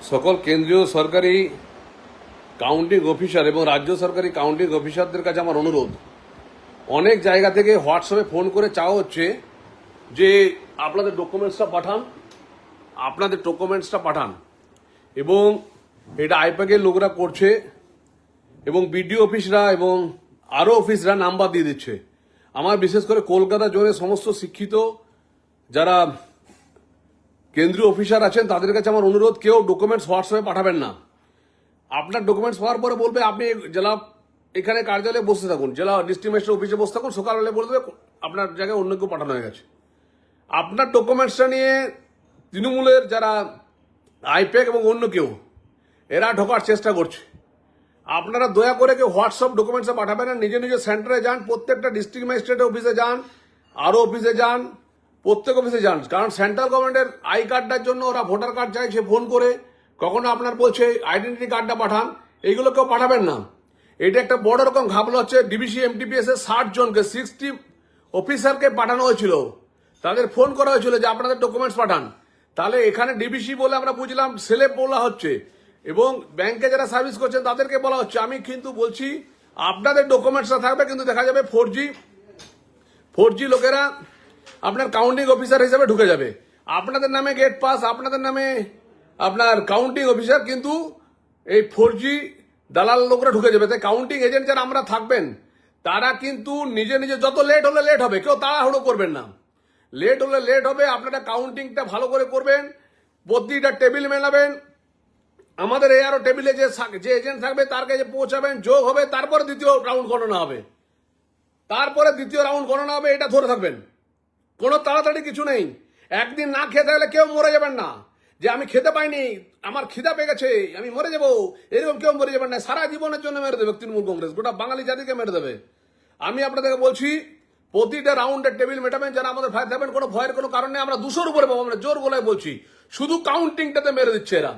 সকল কেন্দ্রীয় সরকারি কাউন্টিং অফিসার এবং রাজ্য সরকারি কাউন্টিং অফিসারদের কাছে আমার অনুরোধ, অনেক জায়গা থেকে হোয়াটসঅ্যাপে ফোন করে চাওয়া হচ্ছে যে আপনাদের ডকুমেন্টসটা পাঠান এবং এটা আইপ্যাকের লোকরা করছে এবং বিডিও অফিসরা এবং আরও অফিসরা নাম্বার দিয়ে দিচ্ছে। আমার বিশেষ করে কলকাতা জোনের সমস্ত শিক্ষিত যারা কেন্দ্রীয় অফিসার আছেন তাদের কাছে আমার অনুরোধ, কেউ ডকুমেন্টস হোয়াটসঅ্যাপে পাঠাবেন না। আপনার ডকুমেন্টস পাওয়ার পরে বলবে আপনি জেলা এখানে কার্যালয়ে বসে থাকুন, জেলা ডিস্ট্রিক্ট ম্যাজিস্ট্রেট অফিসে বসে থাকুন, সকালবেলা বলে দেবে আপনার জায়গায় অন্য কেউ পাঠানো হয়ে গেছে। আপনার ডকুমেন্টসটা নিয়ে তৃণমূলের যারা আইপ্যাক এবং অন্য কেউ এরা ঢোকার চেষ্টা করছে। আপনারা দয়া করে কেউ হোয়াটসঅ্যাপ ডকুমেন্টসে পাঠাবেন না, নিজে নিজে সেন্টারে যান, প্রত্যেকটা ডিস্ট্রিক্ট ম্যাজিস্ট্রেট অফিসে যান, আরও অফিসে যান, প্রত্যেক অফিসে যান। কারণ সেন্ট্রাল গভর্নমেন্টের আই কার্ডটার জন্য ওরা ভোটার কার্ড চাইছে ফোন করে, কখনো আপনার বলছে আইডেন্টিটি কার্ডটা পাঠান, এইগুলো কেউ পাঠাবেন না। এটা একটা বড় রকম ঘাবলা হচ্ছে। ডিবিসি এমটিপিএস এর 60 জনকে 60 অফিসারকে পাঠানো হয়েছিল, তাদের ফোন করা হয়েছিল যে আপনাদের ডকুমেন্টস পাঠান। তাহলে এখানে ডিবিসি বলে আমরা বুঝলাম সেলেব বলা হচ্ছে এবং ব্যাংকে যারা সার্ভিস করছেন তাদেরকে বলা হচ্ছে। আমি কিন্তু বলছি আপনাদের ডকুমেন্টসটা থাকবে, কিন্তু দেখা যাবে 4G লোকেরা আপনার কাউন্টিং অফিসার হিসেবে ঢুকে যাবে। আপনাদের নামে গেট পাস, আপনাদের নামে আপনার কাউন্টিং অফিসার, কিন্তু এই 4G দালাল লোকরা ঢুকে যাবে। তাই কাউন্টিং এজেন্ট যারা আমরা থাকবেন তারা কিন্তু নিজে নিজে, যত লেট হলে লেট হবে, কেউ তাড়াহুড়ো করবেন না। লেট হলে লেট হবে, আপনারা কাউন্টিংটা ভালো করে করবেন, প্রতিটা টেবিল মেলাবেন। আমাদের এআরও টেবিলে যে এজেন্ট থাকবে তার কাছে পৌঁছাবেন, যোগ হবে, তারপরে দ্বিতীয় রাউন্ড গণনা হবে। এটা ধরে থাকবেন, কোনো তাড়াতাড়ি কিছু নেই। একদিন না খেতে হলে কেউ মরে যাবেন না, যে আমি খেতে পাইনি, আমার খিদা পেয়ে গেছে, আমি মরে যাবো, এরকম কেউ মরে যাবেন না। সারা জীবনের জন্য মেরে দেবে তৃণমূল কংগ্রেস, গোটা বাঙালি জাতিকে মেরে দেবে। আমি আপনাদেরকে বলছি প্রতিটা রাউন্ডের টেবিল মেটাবেন, যারা আমাদের ভয় থাকবেন, কোনো ভয়ের কোনো কারণে আমরা 200-র উপরে পাবো, আমরা জোর গলায় বলছি। শুধু কাউন্টিংটাতে মেরে দিচ্ছে এরা।